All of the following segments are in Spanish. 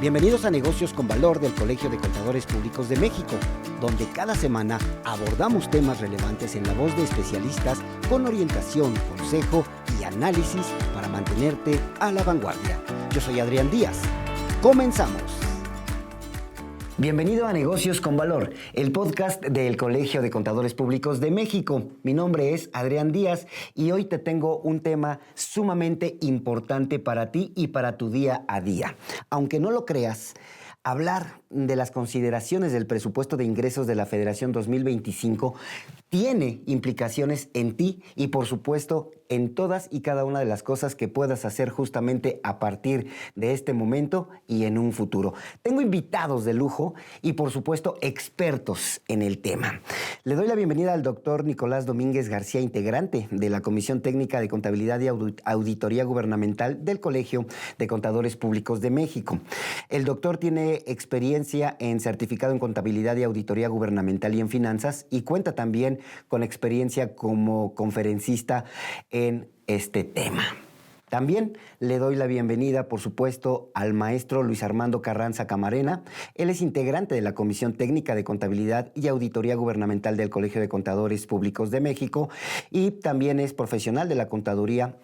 Bienvenidos a Negocios con Valor del Colegio de Contadores Públicos de México, donde cada semana abordamos temas relevantes en la voz de especialistas con orientación, consejo y análisis para mantenerte a la vanguardia. Yo soy Adrián Díaz. Comenzamos. Bienvenido a Negocios con Valor, el podcast del Colegio de Contadores Públicos de México. Mi nombre es Adrián Díaz y hoy te tengo un tema sumamente importante para ti y para tu día a día. Aunque no lo creas, hablar de las consideraciones del presupuesto de ingresos de la Federación 2025 tiene implicaciones en ti y, por supuesto, en todas y cada una de las cosas que puedas hacer justamente a partir de este momento y en un futuro. Tengo invitados de lujo y, por supuesto, expertos en el tema. Le doy la bienvenida al doctor Nicolás Domínguez García, integrante de la Comisión Técnica de Contabilidad y Auditoría Gubernamental del Colegio de Contadores Públicos de México. El doctor tiene experiencia en certificado en Contabilidad y Auditoría Gubernamental y en Finanzas y cuenta también con experiencia como conferencista en este tema. También le doy la bienvenida, por supuesto, al maestro Luis Armando Carranza Camarena. Él es integrante de la Comisión Técnica de Contabilidad y Auditoría Gubernamental del Colegio de Contadores Públicos de México y también es profesional de la contaduría,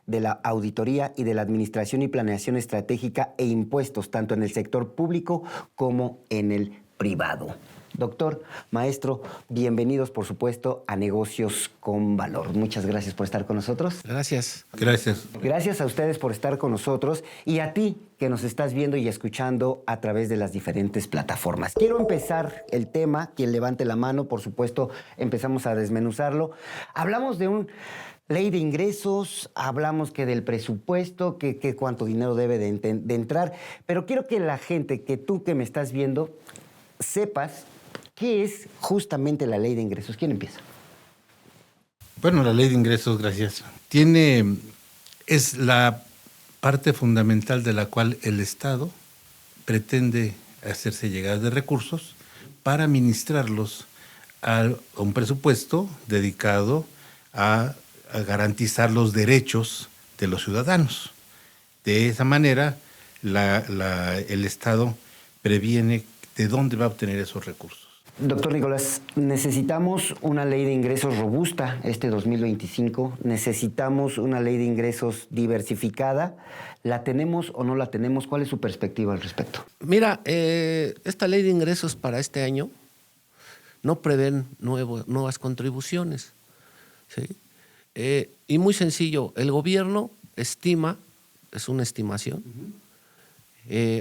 de la auditoría y de la administración y planeación estratégica e impuestos, tanto en el sector público como en el privado. Doctor, maestro, bienvenidos, por supuesto, a Negocios con Valor. Muchas gracias por estar con nosotros. Gracias. Gracias. Gracias a ustedes por estar con nosotros y a ti que nos estás viendo y escuchando a través de las diferentes plataformas. Quiero empezar el tema. Quien levante la mano, por supuesto, empezamos a desmenuzarlo. Hablamos de un ley de ingresos, hablamos que del presupuesto, que cuánto dinero debe de entrar, pero quiero que la gente, que tú que me estás viendo, sepas qué es justamente la ley de ingresos. ¿Quién empieza? Bueno, la ley de ingresos, gracias, es la parte fundamental de la cual el Estado pretende hacerse llegar de recursos para administrarlos a un presupuesto dedicado a garantizar los derechos de los ciudadanos. De esa manera, el Estado previene de dónde va a obtener esos recursos. Doctor Nicolás, necesitamos una ley de ingresos robusta este 2025, necesitamos una ley de ingresos diversificada. ¿La tenemos o no la tenemos? ¿Cuál es su perspectiva al respecto? Mira, esta ley de ingresos para este año no prevén nuevas contribuciones, ¿sí? Y muy sencillo, el gobierno estima, es una estimación,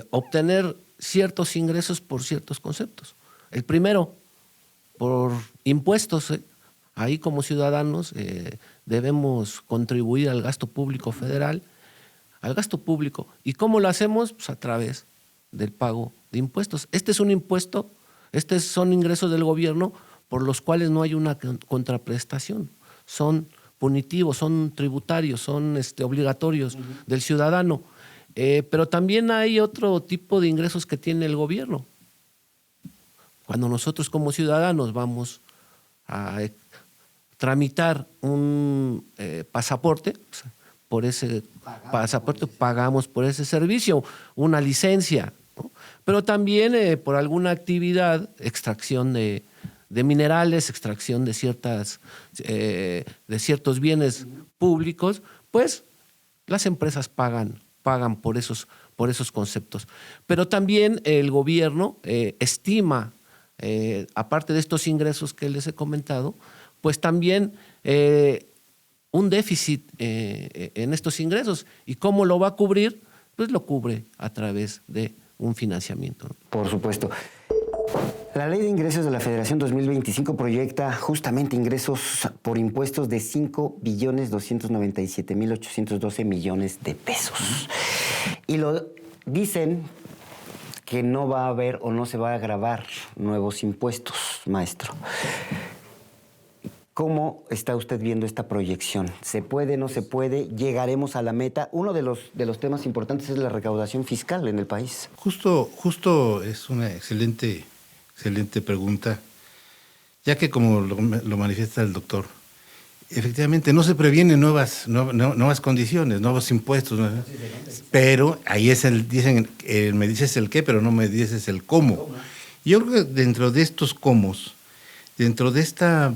obtener ciertos ingresos por ciertos conceptos. El primero, por impuestos. Ahí como ciudadanos debemos contribuir al gasto público federal, al gasto público. ¿Y cómo lo hacemos? Pues a través del pago de impuestos. Este es un impuesto, estos son ingresos del gobierno por los cuales no hay una contraprestación. Son punitivos, son tributarios, son obligatorios del ciudadano. Pero también hay otro tipo de ingresos que tiene el gobierno. Cuando nosotros como ciudadanos vamos a tramitar un pasaporte, por ese pasaporte pagamos por ese servicio, una licencia, ¿no? Pero también por alguna actividad, extracción de minerales, extracción de ciertos bienes públicos, pues las empresas pagan por esos conceptos. Pero también el gobierno estima, aparte de estos ingresos que les he comentado, pues también un déficit en estos ingresos. ¿Y cómo lo va a cubrir? Pues lo cubre a través de un financiamiento. Por supuesto. La Ley de Ingresos de la Federación 2025 proyecta justamente ingresos por impuestos de 5.297.812 millones de pesos. Y lo dicen que no va a haber o no se va a gravar nuevos impuestos, maestro. ¿Cómo está usted viendo esta proyección? ¿Se puede, no se puede? ¿Llegaremos a la meta? Uno de los temas importantes es la recaudación fiscal en el país. Justo es una excelente pregunta, ya que como lo manifiesta el doctor, Efectivamente, no se previenen nuevas condiciones, nuevos impuestos, ¿no? Pero ahí dicen, me dices el qué, pero no me dices el cómo. Yo creo que dentro de estos cómos, dentro de esta,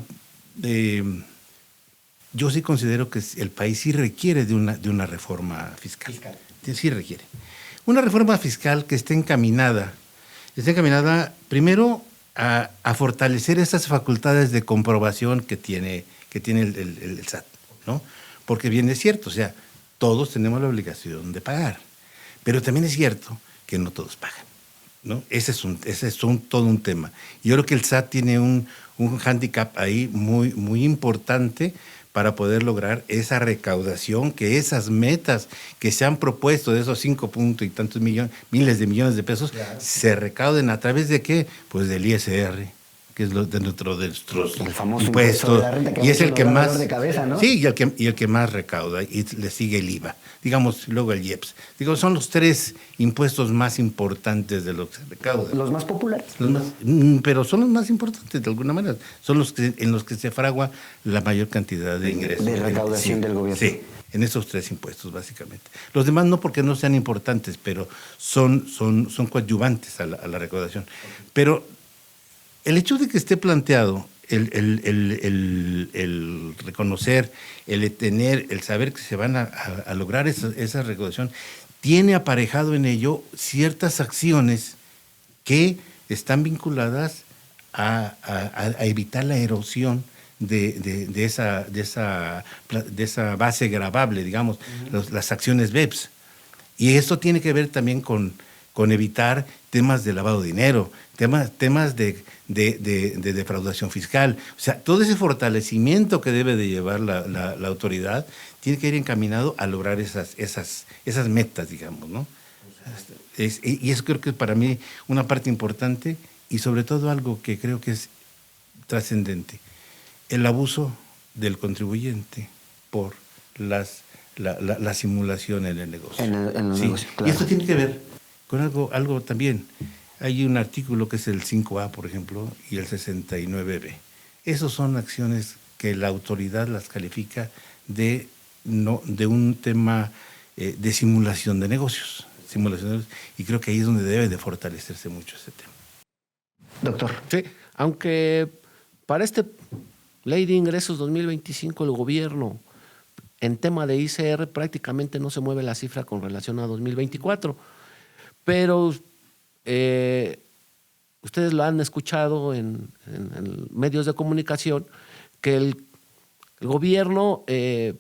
yo sí considero que el país sí requiere de una reforma fiscal. Sí requiere. Una reforma fiscal que esté encaminada primero a fortalecer esas facultades de comprobación que tiene el SAT, ¿no? Porque bien es cierto, o sea, todos tenemos la obligación de pagar, pero también es cierto que no todos pagan, ¿no? Ese es todo un tema. Yo creo que el SAT tiene un hándicap ahí muy, muy importante para poder lograr esa recaudación, que esas metas que se han propuesto de esos 5 puntos y tantos miles de millones de pesos, claro, se recauden a través de ¿qué? Pues del ISR, que es de nuestros el famoso impuesto de la renta, que y es el que más de cabeza, ¿no? Sí, y el que más recauda, y le sigue el IVA, digamos, luego el IEPS. Digo, son los 3 impuestos más importantes de lo que se recauda. Los más populares. Pero son los más importantes de alguna manera, son los en los que se fragua la mayor cantidad de ingresos. De recaudación del gobierno. Sí, en esos 3 impuestos básicamente. Los demás no porque no sean importantes, pero son coadyuvantes a la recaudación. Pero el hecho de que esté planteado el reconocer, el saber que se van a lograr esa recaudación, tiene aparejado en ello ciertas acciones que están vinculadas a evitar la erosión de esa base gravable, digamos, las acciones BEPS. Y esto tiene que ver también con evitar temas de lavado de dinero, temas de defraudación fiscal. O sea, todo ese fortalecimiento que debe de llevar la autoridad tiene que ir encaminado a lograr esas metas, digamos, ¿no? Y eso creo que es para mí una parte importante y sobre todo algo que creo que es trascendente: el abuso del contribuyente por la simulación en el negocio. En el sí. negocio, claro. Y esto tiene que ver con algo también. Hay un artículo que es el 5A, por ejemplo, y el 69B. Esas son acciones que la autoridad las califica de un tema de simulación de negocios. Y creo que ahí es donde debe de fortalecerse mucho ese tema. Doctor. Sí, aunque para esta Ley de Ingresos 2025 el gobierno en tema de ICR prácticamente no se mueve la cifra con relación a 2024, pero ustedes lo han escuchado en medios de comunicación que el gobierno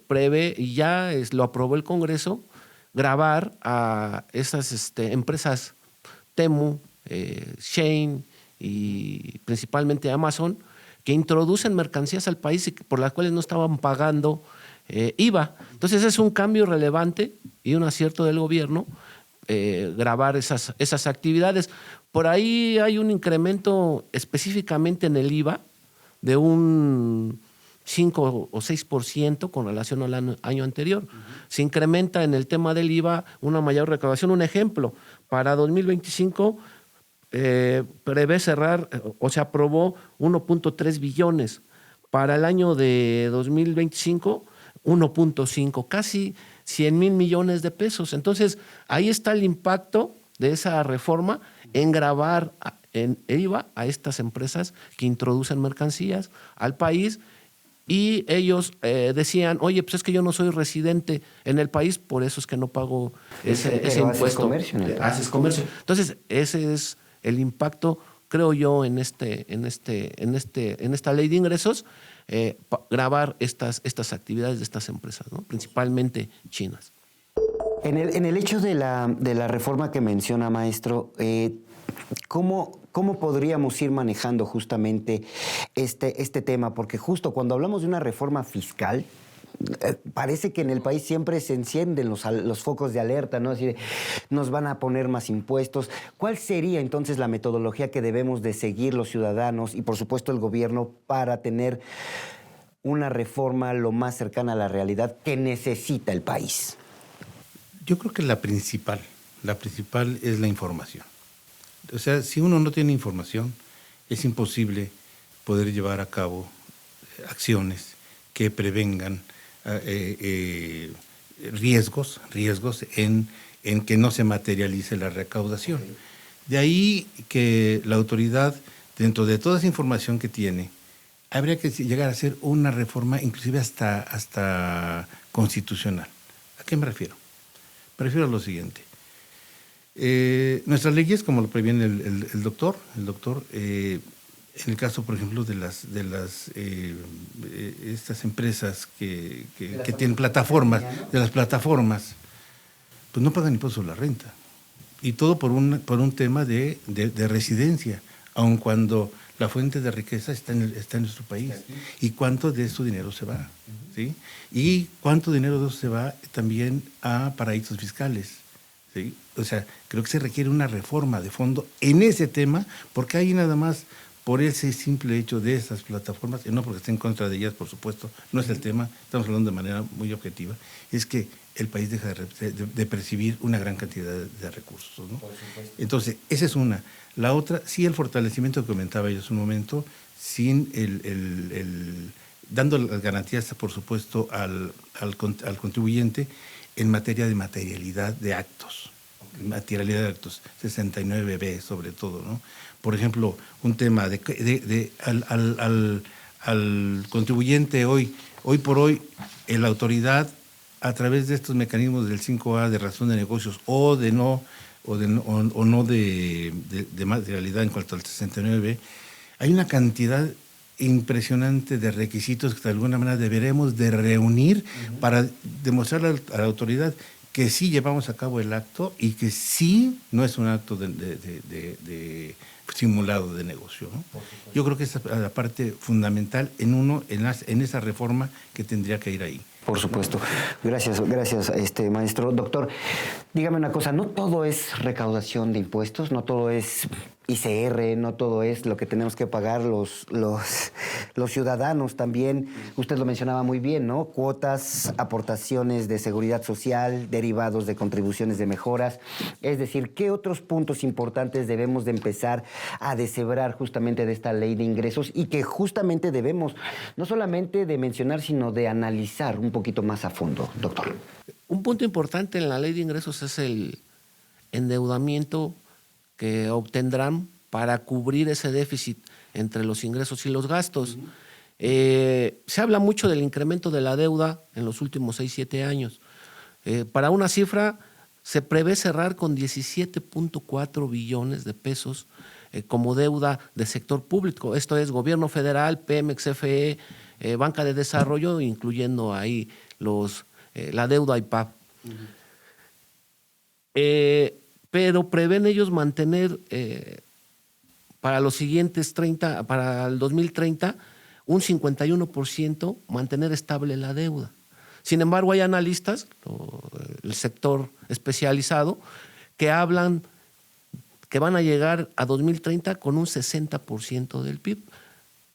prevé, y ya lo aprobó el Congreso, gravar a esas empresas Temu, Shein y principalmente Amazon, que introducen mercancías al país y por las cuales no estaban pagando IVA. Entonces es un cambio relevante y un acierto del gobierno gravar esas actividades. Por ahí hay un incremento específicamente en el IVA de un 5 o 6% con relación al año anterior. Se incrementa en el tema del IVA una mayor recaudación. Un ejemplo, para 2025 prevé cerrar, o se aprobó 1.3 billones. Para el año de 2025, 1.5, casi 100,000 millones de pesos. Entonces, ahí está el impacto de esa reforma en gravar en IVA a estas empresas que introducen mercancías al país. Y ellos decían, oye, pues es que yo no soy residente en el país, por eso es que no pago ese impuesto. Haces comercio en el país. Haces comercio. Entonces, ese es el impacto, creo yo, en esta ley de ingresos, gravar estas actividades de estas empresas, ¿no? Principalmente chinas. En el hecho de la reforma que menciona, maestro, ¿cómo podríamos ir manejando justamente este tema? Porque justo cuando hablamos de una reforma fiscal, parece que en el país siempre se encienden los focos de alerta, ¿no? Así de, nos van a poner más impuestos. ¿Cuál sería entonces la metodología que debemos de seguir los ciudadanos y por supuesto el gobierno para tener una reforma lo más cercana a la realidad que necesita el país? Yo creo que la principal es la información. O sea, si uno no tiene información, es imposible poder llevar a cabo acciones que prevengan riesgos en que no se materialice la recaudación. Okay. De ahí que la autoridad, dentro de toda esa información que tiene, habría que llegar a hacer una reforma inclusive hasta constitucional. ¿A qué me refiero? Me refiero a lo siguiente. Nuestras leyes, como lo previene el doctor, en el caso, por ejemplo, de estas empresas que tienen plataformas, de las plataformas, pues no pagan impuesto a la renta. Y todo por un tema de residencia, aun cuando la fuente de riqueza está en nuestro país. ¿Y cuánto de ese dinero se va? ¿Sí? Y cuánto dinero de eso se va también a paraísos fiscales. ¿Sí? O sea, creo que se requiere una reforma de fondo en ese tema, porque ahí nada más por ese simple hecho de esas plataformas, y no porque esté en contra de ellas, por supuesto, no es el tema, estamos hablando de manera muy objetiva, es que el país deja de percibir una gran cantidad de recursos, ¿no? Entonces, esa es una. La otra, sí, el fortalecimiento que comentaba yo hace un momento, sin dando las garantías, por supuesto, al contribuyente en materia de materialidad de actos. Okay. Materialidad de actos, 69B sobre todo, ¿no? Por ejemplo, un tema al contribuyente hoy por hoy, la autoridad, a través de estos mecanismos del 5A de razón de negocios o de materialidad en cuanto al 69B, hay una cantidad impresionante de requisitos que de alguna manera deberemos de reunir para demostrarle a la autoridad que sí llevamos a cabo el acto y que sí no es un acto de simulado de negocio, ¿no? Yo creo que esa es la parte fundamental en esa reforma que tendría que ir ahí. Por supuesto. Gracias, maestro. Doctor, dígame una cosa, no todo es recaudación de impuestos, no todo es ICR, no todo es lo que tenemos que pagar los ciudadanos también. Usted lo mencionaba muy bien, ¿no? Cuotas, aportaciones de seguridad social, derivados de contribuciones de mejoras. Es decir, ¿qué otros puntos importantes debemos de empezar a deshebrar justamente de esta ley de ingresos y que justamente debemos no solamente de mencionar, sino de analizar un poquito más a fondo, doctor? Un punto importante en la ley de ingresos es el endeudamiento que obtendrán para cubrir ese déficit entre los ingresos y los gastos. Se habla mucho del incremento de la deuda en los últimos 6-7 años. Para una cifra, se prevé cerrar con 17.4 billones de pesos como deuda de sector público. Esto es gobierno federal, Pemex, CFE, banca de desarrollo, incluyendo ahí la deuda IPAB. Pero prevén ellos mantener para los siguientes para el 2030, un 51% mantener estable la deuda. Sin embargo, hay analistas, el sector especializado, que hablan que van a llegar a 2030 con un 60% del PIB.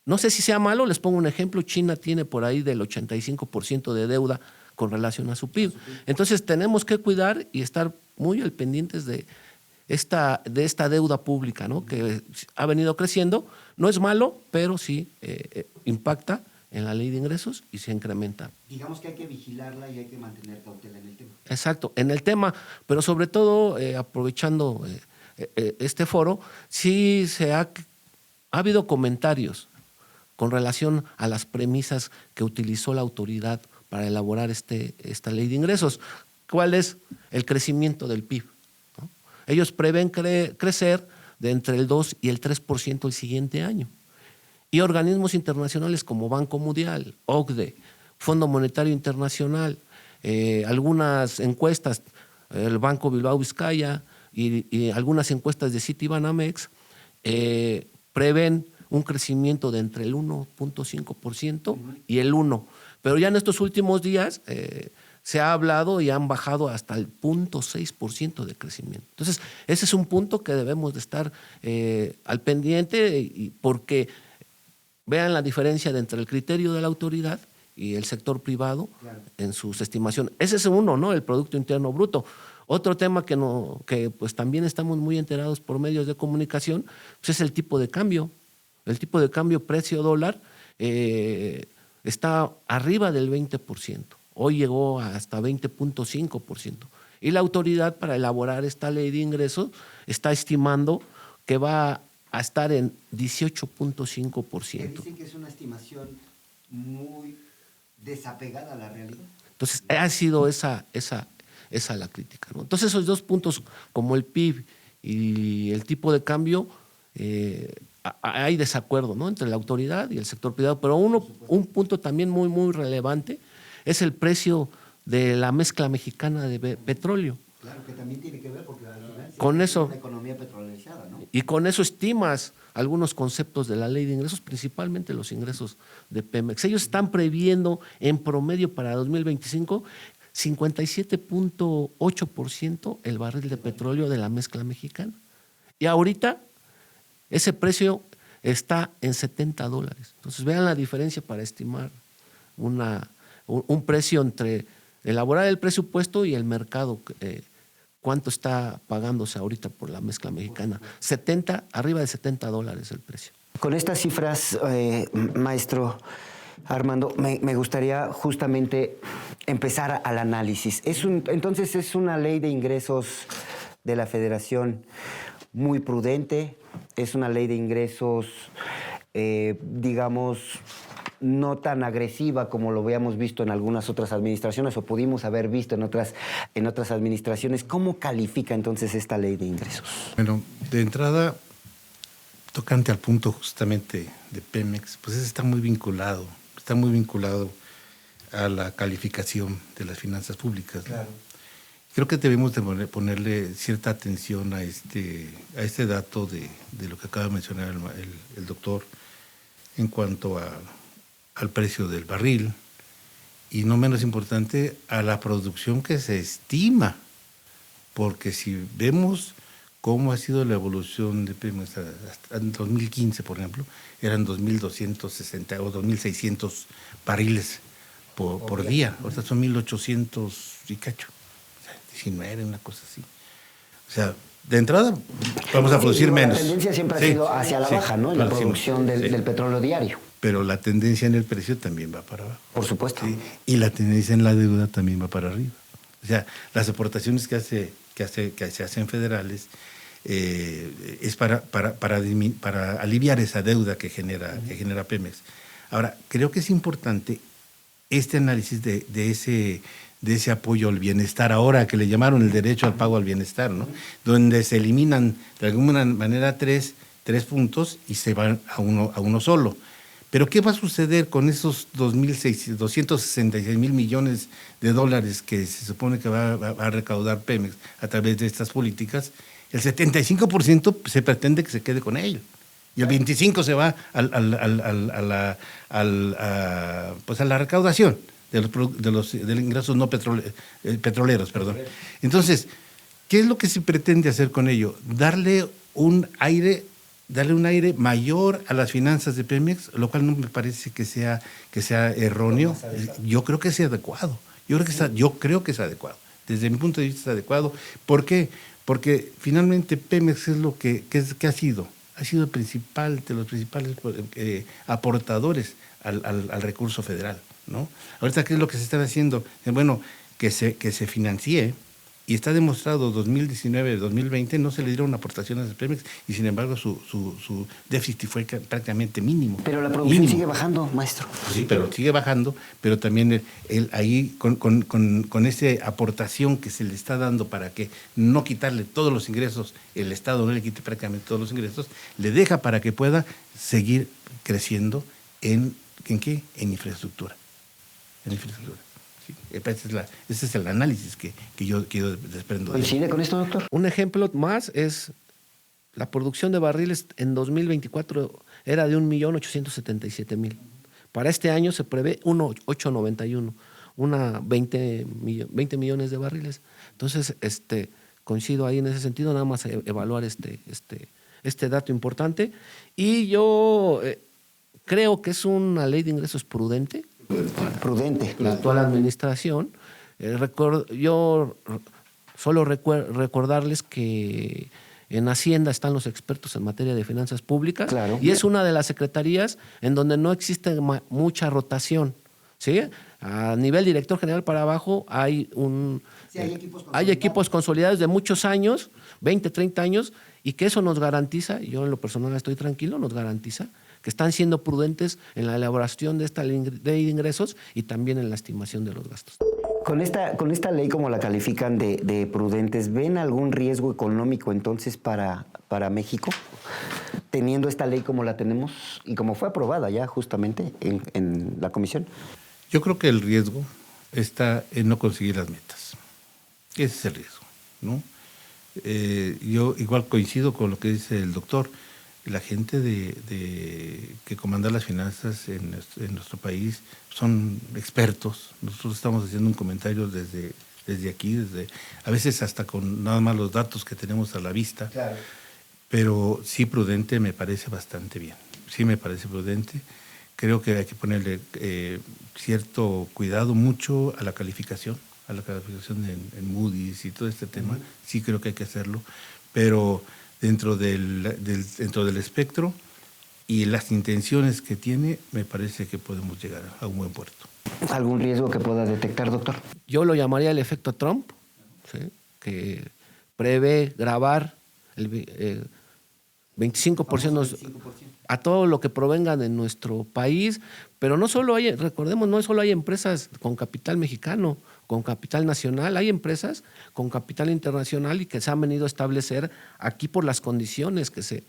No sé si sea malo, les pongo un ejemplo, China tiene por ahí del 85% de deuda con relación a su PIB. Entonces tenemos que cuidar y estar muy al pendientes de esta deuda pública, ¿no? Que ha venido creciendo. No es malo, pero sí impacta en la ley de ingresos y se incrementa. Digamos que hay que vigilarla y hay que mantener cautela en el tema. Exacto, en el tema, pero sobre todo aprovechando este foro, sí ha habido comentarios con relación a las premisas que utilizó la autoridad para elaborar esta ley de ingresos. ¿Cuál es el crecimiento del PIB? ¿No? Ellos prevén crecer de entre el 2 y el 3% el siguiente año. Y organismos internacionales como Banco Mundial, OCDE, Fondo Monetario Internacional, algunas encuestas, el Banco Bilbao Vizcaya y algunas encuestas de Citibanamex prevén un crecimiento de entre el 1.5% y el 1%. Pero ya en estos últimos días se ha hablado y han bajado hasta el 0.6% de crecimiento. Entonces, ese es un punto que debemos de estar al pendiente porque vean la diferencia entre el criterio de la autoridad y el sector privado en sus estimaciones. Ese es uno, ¿no? El Producto Interno Bruto. Otro tema que pues también estamos muy enterados por medios de comunicación, pues es el tipo de cambio. El tipo de cambio precio-dólar está arriba del 20%. Hoy llegó hasta 20.5%. Y la autoridad, para elaborar esta ley de ingresos, está estimando que va a estar en 18.5%. Dicen que es una estimación muy desapegada a la realidad. Entonces, ha sido esa la crítica, ¿no? Entonces, esos dos puntos, como el PIB y el tipo de cambio, hay desacuerdo, ¿no?, entre la autoridad y el sector privado. Pero un punto también muy, muy relevante es el precio de la mezcla mexicana de petróleo. Claro, que también tiene que ver porque al final Con es eso, una economía petrolizada, ¿no? y con eso estimas algunos conceptos de la ley de ingresos, principalmente los ingresos de Pemex. Ellos están previendo en promedio para 2025 57.8% el barril de petróleo de la mezcla mexicana. Y ahorita ese precio está en $70. Entonces vean la diferencia para estimar un precio entre elaborar el presupuesto y el mercado. ¿Cuánto está pagándose ahorita por la mezcla mexicana? Arriba de $70 el precio. Con estas cifras, maestro Armando, me gustaría justamente empezar al análisis. Entonces es una ley de ingresos de la Federación muy prudente, es una ley de ingresos, digamos, no tan agresiva como lo habíamos visto en algunas otras administraciones o pudimos haber visto en otras administraciones. ¿Cómo califica entonces esta ley de ingresos? Bueno, de entrada, tocante al punto justamente de Pemex, pues está muy vinculado a la calificación de las finanzas públicas, ¿no? Claro. Creo que debemos de ponerle cierta atención a este dato de lo que acaba de mencionar el doctor en cuanto al precio del barril y, no menos importante, a la producción que se estima, porque si vemos cómo ha sido la evolución de Pemex hasta en 2015, por ejemplo, eran 2.260 o 2.600 barriles por día, o sea, son 1.800 y cacho, o sea, 19, una cosa así. O sea, de entrada vamos a producir menos. La tendencia siempre ha sido hacia la baja, ¿no?, en la producción del petróleo diario. Pero la tendencia en el precio también va para abajo. Por supuesto. ¿Sí? Y la tendencia en la deuda también va para arriba. O sea, las aportaciones que se hacen federales es para aliviar esa deuda que genera Pemex. Ahora, creo que es importante este análisis de ese apoyo al bienestar, ahora que le llamaron el derecho al pago al bienestar, ¿no? Donde se eliminan de alguna manera tres puntos y se van a uno solo. Pero ¿qué va a suceder con esos 266 mil millones de dólares que se supone que va a recaudar Pemex a través de estas políticas? El 75% se pretende que se quede con ello. Y el 25% se va a la recaudación de los ingresos no petroleros. Entonces, ¿qué es lo que se pretende hacer con ello? Darle un aire mayor a las finanzas de Pemex, lo cual no me parece que sea erróneo. Yo creo que es adecuado. Yo creo que es adecuado. Desde mi punto de vista es adecuado. ¿Por qué? Porque finalmente Pemex es lo que ha sido. Ha sido el principal de los principales aportadores al recurso federal, ¿no? Ahorita, ¿qué es lo que se está haciendo? Bueno, que se financie. Y está demostrado, 2019-2020 no se le dieron aportaciones a Pemex y sin embargo su déficit fue prácticamente mínimo. Pero la producción sigue bajando, maestro. Sí, pero sigue bajando, pero también ahí con esa aportación que se le está dando para que no quitarle todos los ingresos, el Estado no le quite prácticamente todos los ingresos, le deja para que pueda seguir creciendo ¿en qué? En infraestructura. Ese es el análisis que yo desprendo. ¿Coincide con esto, doctor? Un ejemplo más es la producción de barriles en 2024 era de 1.877.000. Para este año se prevé 1.891, 20 millones de barriles. Entonces, coincido ahí en ese sentido, nada más evaluar este dato importante. Y yo creo que es una ley de ingresos prudente. La actual administración. Yo solo recordarles que en Hacienda están los expertos en materia de finanzas públicas, Claro. y es una de las secretarías en donde no existe mucha rotación, ¿sí? A nivel director general para abajo hay hay equipos consolidados de muchos años, 20, 30 años, y que eso nos garantiza, yo en lo personal estoy tranquilo, nos garantiza que están siendo prudentes en la elaboración de esta ley de ingresos y también en la estimación de los gastos. Con esta ley, como la califican de prudentes, ¿ven algún riesgo económico entonces para México? Teniendo esta ley como la tenemos y como fue aprobada ya justamente en la comisión. Yo creo que el riesgo está en no conseguir las metas. Ese es el riesgo, ¿no? Yo igual coincido con lo que dice el doctor. La gente que comanda las finanzas en nuestro país son expertos. Nosotros estamos haciendo un comentario desde aquí, a veces hasta con nada más los datos que tenemos a la vista. Claro. Pero sí, prudente me parece bastante bien. Sí me parece prudente. Creo que hay que ponerle cierto cuidado mucho a la calificación en Moody's y todo este tema. Uh-huh. Sí creo que hay que hacerlo, pero dentro del espectro y las intenciones que tiene, me parece que podemos llegar a un buen puerto. ¿Algún riesgo que pueda detectar, doctor? Yo lo llamaría el efecto Trump, ¿sí? Que prevé gravar el 25% a todo lo que provenga de nuestro país, pero no solo hay, recordemos, no solo hay empresas con capital mexicano, con capital nacional, hay empresas con capital internacional y que se han venido a establecer aquí por las condiciones que se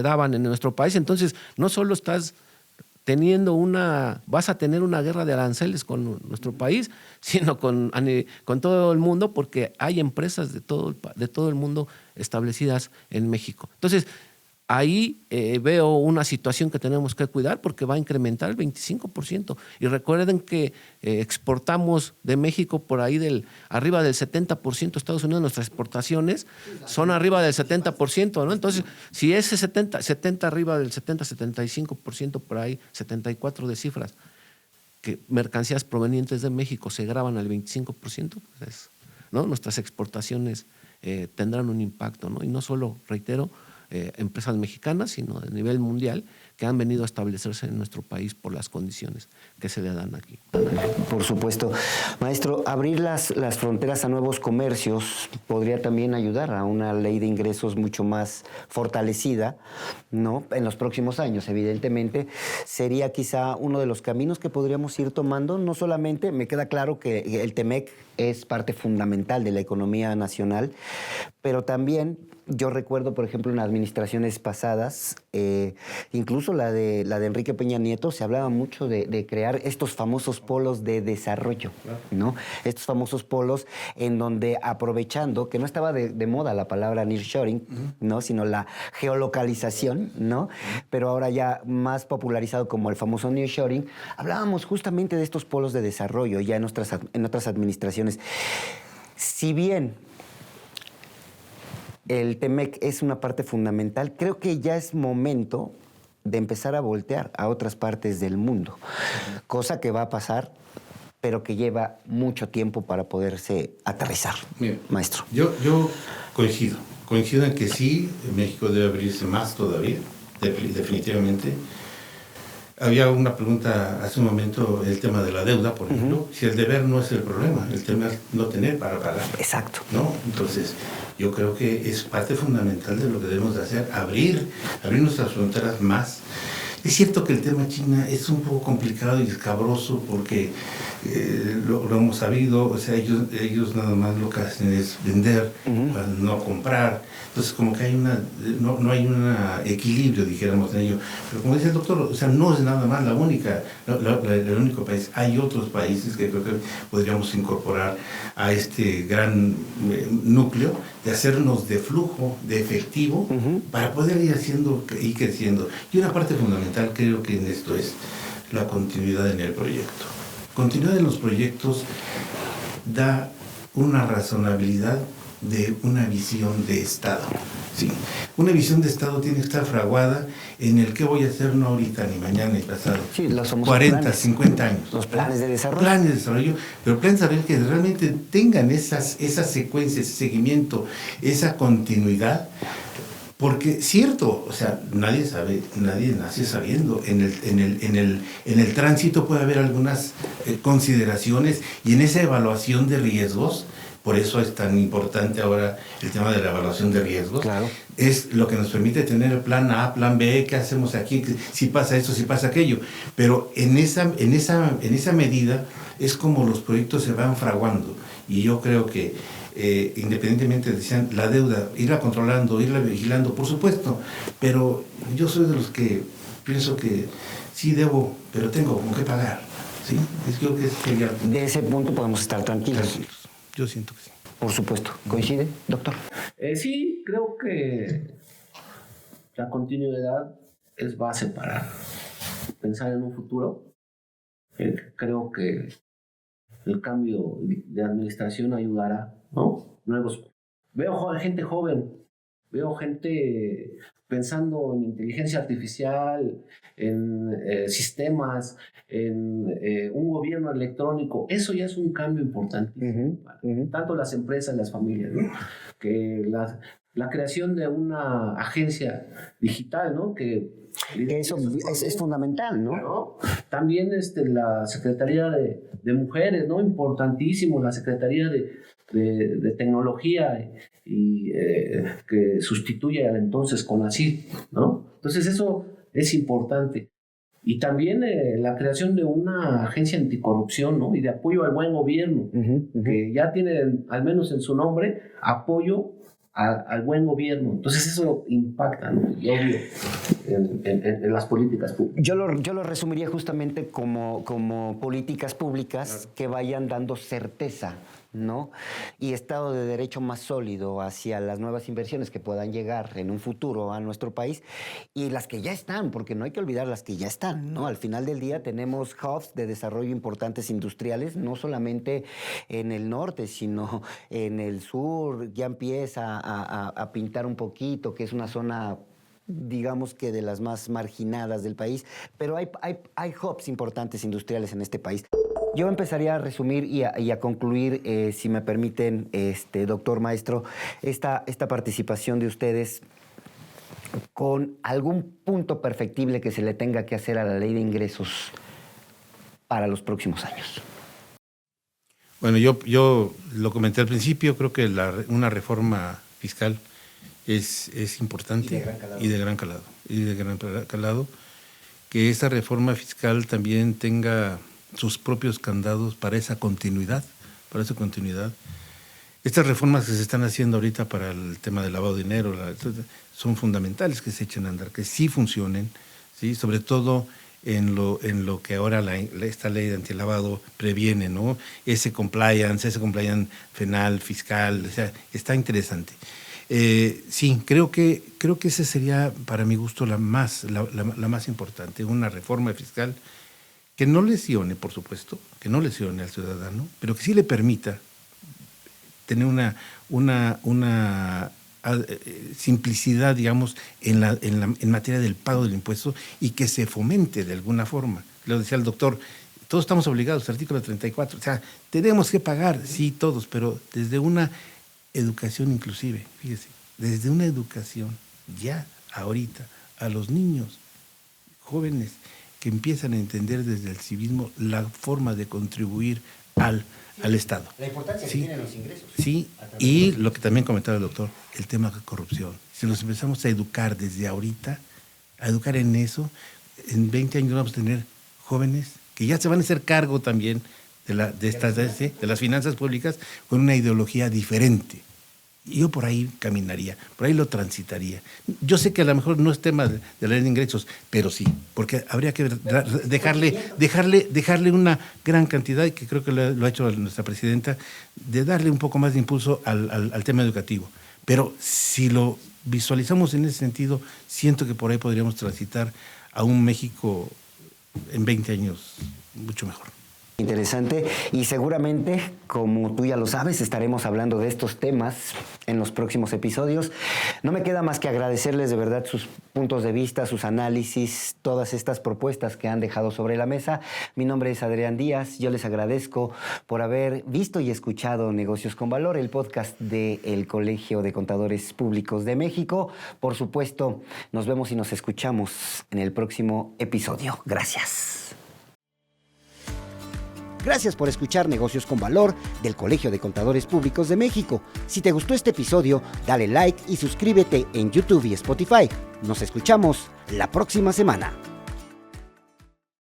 daban en nuestro país. Entonces, no solo vas a tener una guerra de aranceles con nuestro país, sino con todo el mundo, porque hay empresas de todo el mundo establecidas en México. Entonces, ahí veo una situación que tenemos que cuidar porque va a incrementar el 25%. Y recuerden que exportamos de México por ahí arriba del 70% a Estados Unidos, nuestras exportaciones son arriba del 70%, ¿no? Entonces, si ese 70 arriba del 75%, por ahí 74 de cifras, que mercancías provenientes de México se graban al 25%, pues ¿no? Nuestras exportaciones tendrán un impacto, ¿no? Y no solo, reitero, empresas mexicanas, sino a nivel mundial, que han venido a establecerse en nuestro país por las condiciones que se le dan aquí. Por supuesto. Maestro, abrir las fronteras a nuevos comercios podría también ayudar a una ley de ingresos mucho más fortalecida, ¿no? En los próximos años, evidentemente, sería quizá uno de los caminos que podríamos ir tomando. No solamente, me queda claro que el TEMEC es parte fundamental de la economía nacional, pero también yo recuerdo, por ejemplo, en administraciones pasadas, incluso la de Enrique Peña Nieto, se hablaba mucho de crear estos famosos polos de desarrollo, ¿no? Estos famosos polos en donde, aprovechando que no estaba de moda la palabra nearshoring, ¿no? Sino la geolocalización, ¿no? Pero ahora ya más popularizado como el famoso nearshoring, hablábamos justamente de estos polos de desarrollo ya en otras administraciones. Si bien el TEMEC es una parte fundamental, creo que ya es momento de empezar a voltear a otras partes del mundo, cosa que va a pasar, pero que lleva mucho tiempo para poderse aterrizar. Mira, maestro. Yo coincido en que sí, México debe abrirse más todavía, definitivamente. Había una pregunta hace un momento, el tema de la deuda, por ejemplo. Si el deber no es el problema, el tema es no tener para pagar. Exacto. ¿No? Entonces, yo creo que es parte fundamental de lo que debemos de hacer, abrir nuestras fronteras más. Es cierto que el tema China es un poco complicado y escabroso porque lo hemos sabido, o sea, ellos nada más lo que hacen es vender, para no comprar. Entonces, como que no hay un equilibrio, dijéramos, en ello. Pero como dice el doctor, o sea, no es nada más el único país. Hay otros países que creo que podríamos incorporar a este gran núcleo de hacernos de flujo, de efectivo, para poder ir creciendo. Y una parte fundamental creo que en esto es la continuidad en el proyecto. Continuidad en los proyectos da una razonabilidad de una visión de Estado. Sí. Una visión de Estado tiene que estar fraguada en el qué voy a hacer no ahorita, ni mañana, ni pasado. Sí, los famosos 40, planes. 50 años. Los planes de desarrollo. Planes de desarrollo, pero planes de desarrollo que realmente tengan esa secuencia, ese seguimiento, esa continuidad. Porque cierto, o sea, nadie nace sabiendo. En el tránsito puede haber algunas consideraciones, y en esa evaluación de riesgos, por eso es tan importante ahora el tema de la evaluación de riesgos. Claro. Es lo que nos permite tener el plan A, plan B, qué hacemos aquí, si pasa esto, si pasa aquello. Pero en esa medida es como los proyectos se van fraguando. Y yo creo que independientemente, decían, la deuda, irla controlando, irla vigilando, por supuesto, pero yo soy de los que pienso que sí debo, pero tengo con qué pagar, ¿sí? Creo que sería... De ese punto podemos estar tranquilos. Yo siento que sí. Por supuesto. ¿Coincide, doctor? Sí, creo que la continuidad es base para pensar en un futuro. Creo que el cambio de administración ayudará, ¿no? Veo gente joven, veo gente pensando en inteligencia artificial, en sistemas, en un gobierno electrónico. Eso ya es un cambio importante, tanto las empresas, las familias, ¿no? Que la creación de una agencia digital, ¿no? Que eso es fundamental, ¿no? También la Secretaría de Mujeres, ¿no? Importantísimo, la Secretaría de Tecnología y que sustituye al entonces CONACYT, ¿no? Entonces eso es importante. Y también la creación de una agencia anticorrupción, ¿no? Y de apoyo al buen gobierno, que ya tiene, al menos en su nombre, apoyo al buen gobierno. Entonces eso impacta, ¿no? Y obvio, en las políticas públicas. Yo lo resumiría justamente como políticas públicas que vayan dando certeza, ¿no? Y Estado de Derecho más sólido hacia las nuevas inversiones que puedan llegar en un futuro a nuestro país, y las que ya están, porque no hay que olvidar las que ya están, ¿no? Al final del día tenemos hubs de desarrollo importantes industriales, no solamente en el norte, sino en el sur. Ya empieza a pintar un poquito, que es una zona, digamos que de las más marginadas del país, pero hay hubs importantes industriales en este país. Yo empezaría a resumir y a concluir, si me permiten, doctor maestro, esta participación de ustedes con algún punto perfectible que se le tenga que hacer a la ley de ingresos para los próximos años. Bueno, yo lo comenté al principio, creo que una reforma fiscal es importante y de gran calado, que esa reforma fiscal también tenga sus propios candados para esa continuidad. Estas reformas que se están haciendo ahorita para el tema del lavado de dinero son fundamentales, que se echen a andar, que sí funcionen, ¿sí? Sobre todo en lo que ahora esta ley de antilavado previene, ¿no? Ese compliance penal, fiscal, o sea, está interesante. Sí, creo que ese sería, para mi gusto, la más importante, una reforma fiscal que no lesione, por supuesto, que no lesione al ciudadano, pero que sí le permita tener una simplicidad, digamos, en materia del pago del impuesto, y que se fomente de alguna forma. Lo decía el doctor, todos estamos obligados, artículo 34, o sea, tenemos que pagar, sí, todos, pero desde una educación inclusive, fíjese, desde una educación ya ahorita a los niños jóvenes que empiezan a entender desde el civismo la forma de contribuir al Estado. La importancia que tienen los ingresos. Sí, y lo que también comentaba el doctor, el tema de corrupción. Si nos empezamos a educar desde ahorita, a educar en eso, en 20 años vamos a tener jóvenes que ya se van a hacer cargo también de las finanzas públicas con una ideología diferente. Y yo por ahí caminaría, por ahí lo transitaría. Yo sé que a lo mejor no es tema de la ley de ingresos, pero sí, porque habría que dejarle una gran cantidad, y que creo que lo ha hecho nuestra presidenta, de darle un poco más de impulso al tema educativo. Pero si lo visualizamos en ese sentido, siento que por ahí podríamos transitar a un México en 20 años mucho mejor. Interesante, y seguramente, como tú ya lo sabes, estaremos hablando de estos temas en los próximos episodios. No me queda más que agradecerles de verdad sus puntos de vista, sus análisis, todas estas propuestas que han dejado sobre la mesa. Mi nombre es Adrián Díaz, yo les agradezco por haber visto y escuchado Negocios con Valor, el podcast del Colegio de Contadores Públicos de México. Por supuesto, nos vemos y nos escuchamos en el próximo episodio. Gracias. Gracias por escuchar Negocios con Valor del Colegio de Contadores Públicos de México. Si te gustó este episodio, dale like y suscríbete en YouTube y Spotify. Nos escuchamos la próxima semana.